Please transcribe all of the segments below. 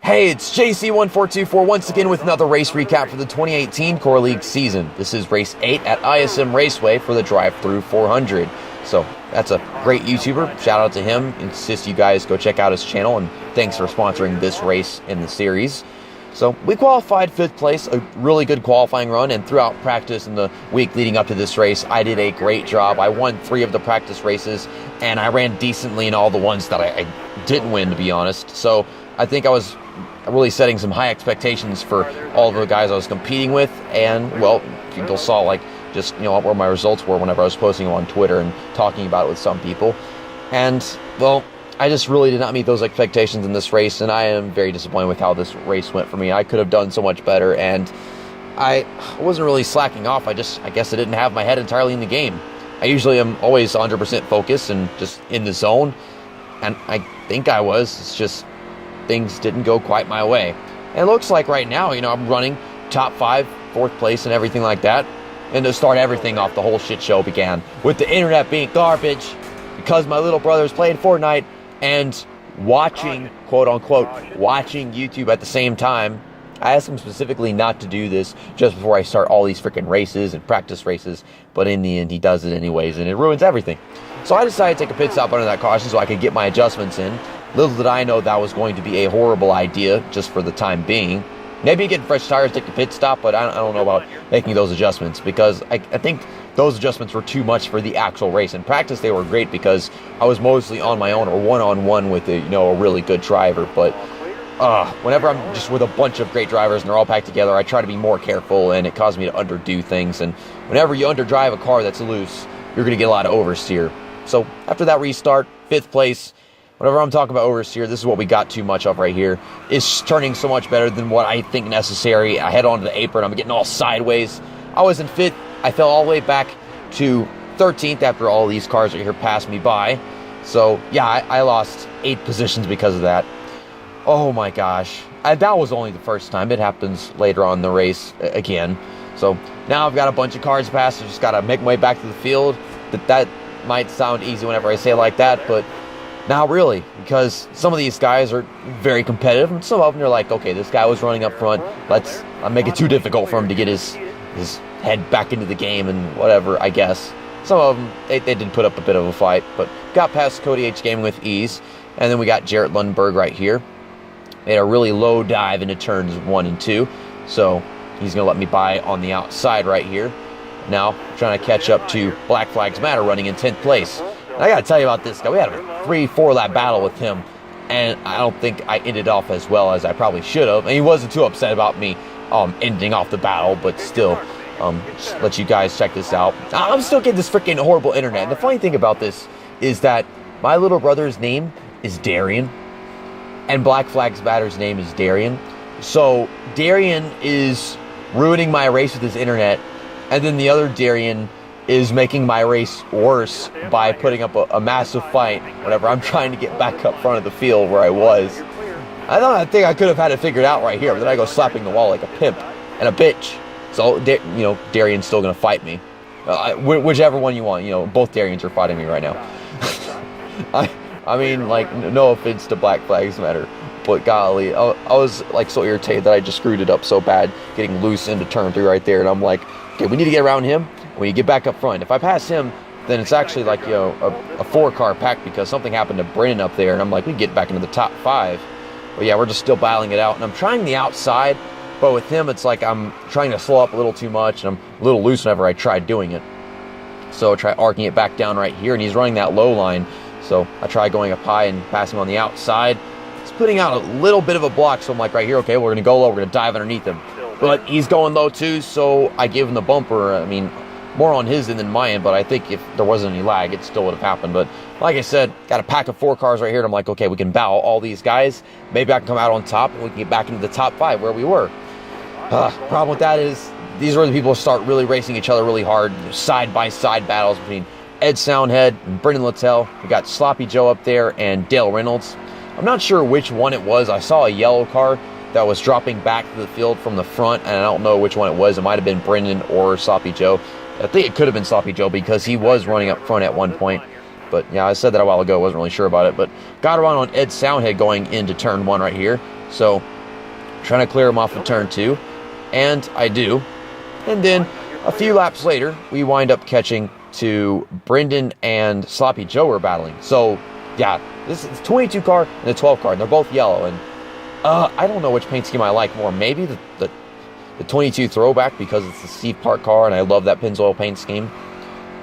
Hey, it's JC1424 once again with another race recap for the 2018 Core League season. This is race 8 at ISM Raceway for the Drive-Thru 400. So that's a great YouTuber. Shout out to him. Insist you guys go check out his channel, and thanks for sponsoring this race in the series. So we qualified 5th place, a really good qualifying run, and throughout practice in the week leading up to this race, I did a great job. I won 3 of the practice races, and I ran decently in all the ones that I didn't win, to be honest. So I think I was really setting some high expectations for all of the guys I was competing with, and well, people saw like just where my results were whenever I was posting them on Twitter and talking about it with some people. And well, I just really did not meet those expectations in this race, and I am very disappointed with how this race went for me. I could have done so much better, and I wasn't really slacking off. I guess I didn't have my head entirely in the game. I usually am always 100% focused and just in the zone, and I think I was. It's just things didn't go quite my way. And it looks like right now, I'm running top 5, 4th place and everything like that. And to start everything off, the whole shit show began with the internet being garbage because my little brother's playing Fortnite and watching, quote unquote, watching YouTube at the same time. I asked him specifically not to do this just before I start all these freaking races and practice races, but in the end he does it anyways, and it ruins everything. So I decided to take a pit stop under that caution so I could get my adjustments in. Little did I know that was going to be a horrible idea just for the time being. Maybe getting fresh tires, take a pit stop, but I don't know about making those adjustments because I think those adjustments were too much for the actual race. In practice, they were great because I was mostly on my own or one-on-one with a really good driver. But whenever I'm just with a bunch of great drivers and they're all packed together, I try to be more careful, and it caused me to underdo things. And whenever you underdrive a car that's loose, you're going to get a lot of oversteer. So after that restart, 5th place. Whenever I'm talking about oversteer, this is what we got too much of right here. It's turning so much better than what I think necessary. I head onto the apron. I'm getting all sideways. I was in 5th. I fell all the way back to 13th after all these cars right here passed me by. So, yeah, I lost 8 positions because of that. Oh, my gosh. That was only the first time. It happens later on in the race again. So, now I've got a bunch of cars passed. I just got to make my way back to the field. That might sound easy whenever I say it like that, but not really, because some of these guys are very competitive, and some of them are like, okay, this guy was running up front, let's not make it too difficult for him to get his head back into the game and whatever, I guess. Some of them, they did put up a bit of a fight, but got past Cody H. Gaming with ease, and then we got Jarrett Lundberg right here. Made a really low dive into turns 1 and 2, so he's going to let me by on the outside right here. Now, trying to catch up to Black Flags Matter running in 10th place. I gotta tell you about this guy. We had a 3-4 lap battle with him, and I don't think I ended off as well as I probably should have. And he wasn't too upset about me ending off the battle, but still, just let you guys check this out. I'm still getting this freaking horrible internet. And the funny thing about this is that my little brother's name is Darian, and Black Flags Matter's name is Darian. So Darian is ruining my race with his internet, and then the other Darian is making my race worse by putting up a massive fight whenever I'm trying to get back up front of the field where I was. I think I could have had it figured out right here, but then I go slapping the wall like a pimp and a bitch. So, Darian's still going to fight me. Whichever one you want. Both Darians are fighting me right now. I mean, like, no offense to Black Flags Matter, but golly, I was like so irritated that I just screwed it up so bad, getting loose into turn 3 right there, and I'm like, okay, we need to get around him. When you get back up front, if I pass him, then it's actually like a 4-car pack because something happened to Brennan up there, and I'm like, we can get back into the top 5. But yeah, we're just still battling it out, and I'm trying the outside, but with him, it's like I'm trying to slow up a little too much, and I'm a little loose whenever I try doing it. So I try arcing it back down right here, and he's running that low line, so I try going up high and passing him on the outside. He's putting out a little bit of a block, so I'm like, right here, okay, we're going to go low, we're going to dive underneath him. But he's going low too, so I give him the bumper. I mean, more on his end than my end, but I think if there wasn't any lag, it still would have happened. But like I said, got a pack of 4 cars right here, and I'm like, okay, we can bow all these guys. Maybe I can come out on top, and we can get back into the top 5 where we were. Problem with that is these are the people who start really racing each other really hard. Side-by-side battles between Ed Soundhead and Brendan Littell. We got Sloppy Joe up there and Dale Reynolds. I'm not sure which one it was. I saw a yellow car that was dropping back to the field from the front, and I don't know which one it was. It might have been Brendan or Sloppy Joe. I think it could have been Sloppy Joe because he was running up front at one point. But yeah, I said that a while ago. I wasn't really sure about it. But got around on Ed Soundhead going into turn 1 right here. So trying to clear him off of turn 2, and I do. And then a few laps later, we wind up catching to Brendan and Sloppy Joe were battling. So, yeah, this is a 22 car and a 12 car, and they're both yellow. And I don't know which paint scheme I like more. Maybe the 22 throwback, because it's the Steve Park car, and I love that Pennzoil paint scheme.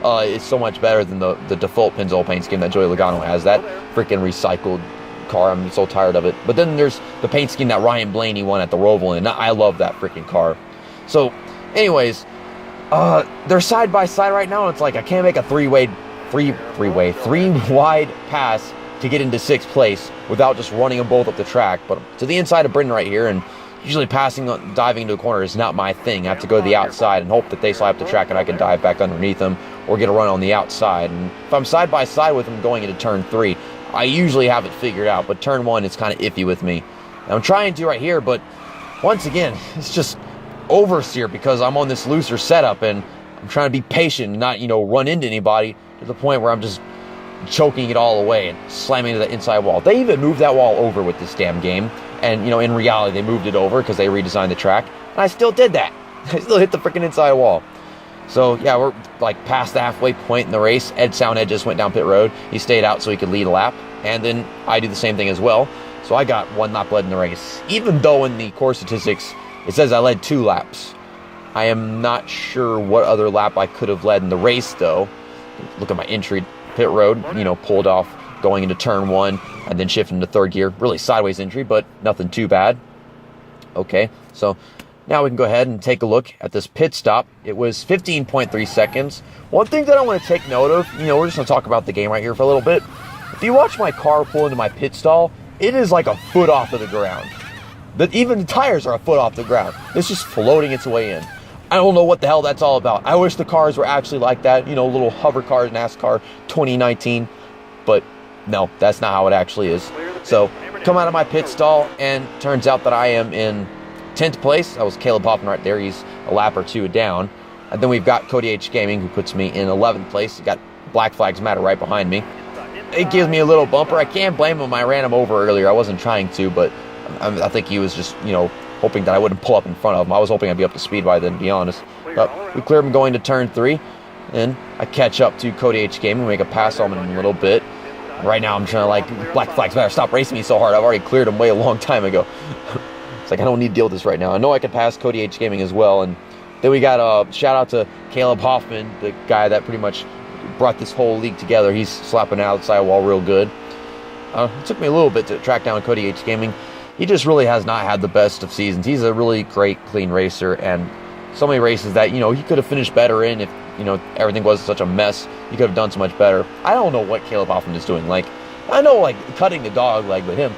It's so much better than the default Pennzoil paint scheme that Joey Logano has. That freaking recycled car, I'm so tired of it. But then there's the paint scheme that Ryan Blaney won at the Roval, and I love that freaking car. So, anyways, they're side by side right now, and it's like I can't make a three-wide pass to get into 6th place without just running them both up the track. But to the inside of Brendan right here, and usually diving into a corner is not my thing. I have to go to the outside and hope that they slide up the track and I can dive back underneath them or get a run on the outside. And if I'm side by side with them going into turn 3, I usually have it figured out. But turn 1 is kind of iffy with me. And I'm trying to right here, but once again, it's just oversteer because I'm on this looser setup and I'm trying to be patient and not, run into anybody to the point where I'm just choking it all away and slamming into the inside wall. They even moved that wall over with this damn game. And, in reality, they moved it over because they redesigned the track. And I still did that. I still hit the freaking inside wall. So, yeah, we're like past the halfway point in the race. Ed Soundhead just went down pit road. He stayed out so he could lead a lap. And then I do the same thing as well. So I got 1 lap led in the race. Even though in the course statistics, it says I led 2 laps. I am not sure what other lap I could have led in the race, though. Look at my entry pit road, pulled off going into turn 1 and then shifting to 3rd gear. Really sideways entry, but nothing too bad. Okay, so now we can go ahead and take a look at this pit stop. It was 15.3 seconds. One thing that I want to take note of, we're just going to talk about the game right here for a little bit. If you watch my car pull into my pit stall, it is like a foot off of the ground. But even the tires are a foot off the ground. It's just floating its way in. I don't know what the hell that's all about. I wish the cars were actually like that, little hover cars, NASCAR 2019. But no, that's not how it actually is. So, come out of my pit stall, and turns out that I am in 10th place. That was Caleb Hoffman right there. He's a lap or 2 down. And then we've got Cody H. Gaming, who puts me in 11th place. Got Black Flags Matter right behind me. It gives me a little bumper. I can't blame him. I ran him over earlier. I wasn't trying to, but I think he was just, hoping that I wouldn't pull up in front of him. I was hoping I'd be up to speed by then, to be honest. But we cleared him going to turn 3. And I catch up to Cody H. Gaming, make a pass on him in a little bit. Right now I'm trying to Black Flags Matter, stop racing me so hard. I've already cleared him way a long time ago. It's like I don't need to deal with this right now. I know I could pass Cody H. Gaming as well. And then we got a shout out to Caleb Hoffman, the guy that pretty much brought this whole league together. He's slapping the outside wall real good. It took me a little bit to track down Cody H. Gaming. He just really has not had the best of seasons. He's a really great, clean racer, and so many races that, he could have finished better in if, everything wasn't such a mess. He could have done so much better. I don't know what Caleb Hoffman is doing. I know, cutting the dog leg, but him,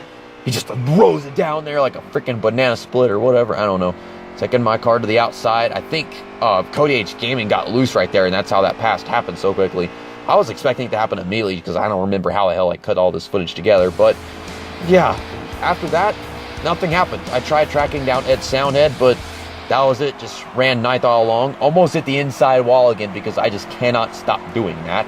he just throws it down there like a freaking banana split or whatever. I don't know. Taking my car to the outside. I think Cody H. Gaming got loose right there, and that's how that pass happened so quickly. I was expecting it to happen immediately because I don't remember how the hell I cut all this footage together. But, yeah, after that, nothing happened. I tried tracking down Ed Soundhead, but that was it. Just ran 9th all along. Almost hit the inside wall again because I just cannot stop doing that.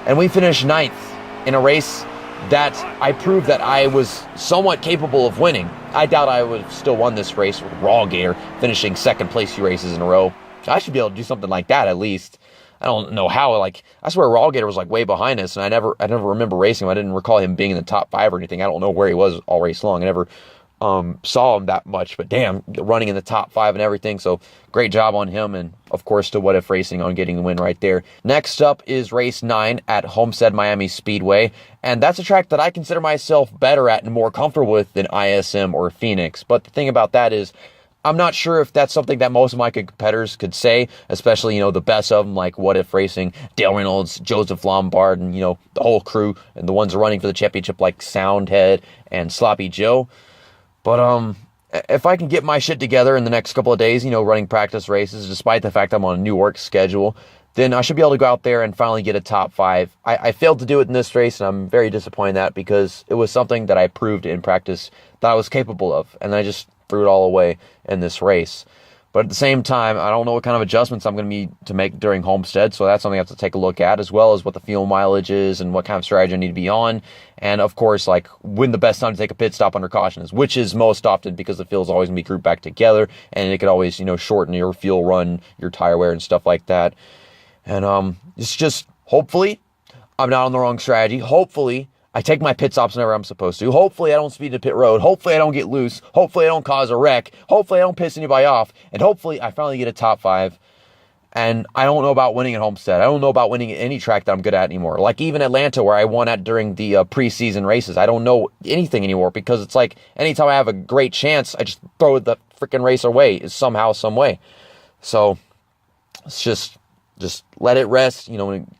And we finished 9th in a race that I proved that I was somewhat capable of winning. I doubt I would have still won this race with Raw Gator finishing 2nd place 2 races in a row. I should be able to do something like that at least. I don't know how. I swear Raw Gator was way behind us, and I never remember racing him. I didn't recall him being in the top 5 or anything. I don't know where he was all race long. I never saw him that much, but damn, running in the top 5 and everything. So great job on him, and of course to What If Racing on getting the win right there. Next up is race 9 at Homestead Miami Speedway, and that's a track that I consider myself better at and more comfortable with than ISM or Phoenix. But the thing about that is, I'm not sure if that's something that most of my competitors could say, especially, the best of them, like What If Racing, Dale Reynolds, Joseph Lombard, and, the whole crew, and the ones running for the championship like Soundhead and Sloppy Joe. But if I can get my shit together in the next couple of days, running practice races, despite the fact I'm on a new work schedule, then I should be able to go out there and finally get a top 5. I failed to do it in this race, and I'm very disappointed in that because it was something that I proved in practice that I was capable of, and I just threw it all away in this race. But at the same time, I don't know what kind of adjustments I'm going to need to make during Homestead, so that's something I have to take a look at, as well as what the fuel mileage is and what kind of strategy I need to be on. And of course, like when the best time to take a pit stop under caution is, which is most often, because the field's always going to be grouped back together, and it could always, shorten your fuel run, your tire wear, and stuff like that. And it's just, hopefully, I'm not on the wrong strategy. Hopefully, I take my pit stops whenever I'm supposed to. Hopefully, I don't speed to pit road. Hopefully, I don't get loose. Hopefully, I don't cause a wreck. Hopefully, I don't piss anybody off. And hopefully, I finally get a top 5. And I don't know about winning at Homestead. I don't know about winning at any track that I'm good at anymore. Like even Atlanta, where I won at during the preseason races. I don't know anything anymore, because it's like anytime I have a great chance, I just throw the freaking race away somehow, some way. So it's just let it rest.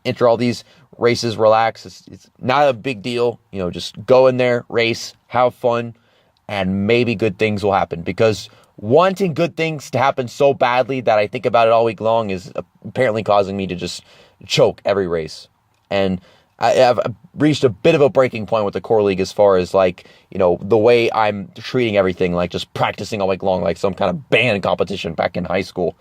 Enter all these races, relax. It's not a big deal. Just go in there, race, have fun, and maybe good things will happen. Because wanting good things to happen so badly that I think about it all week long is apparently causing me to just choke every race. And I've reached a bit of a breaking point with the core league, as far as like, the way I'm treating everything, like just practicing all week long, like some kind of band competition back in high school.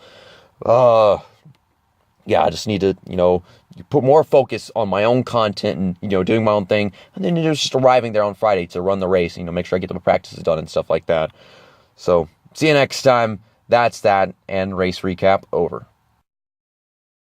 Yeah, I just need to, put more focus on my own content and, doing my own thing. And then just arriving there on Friday to run the race, make sure I get my practices done and stuff like that. So see you next time. That's that, and race recap over.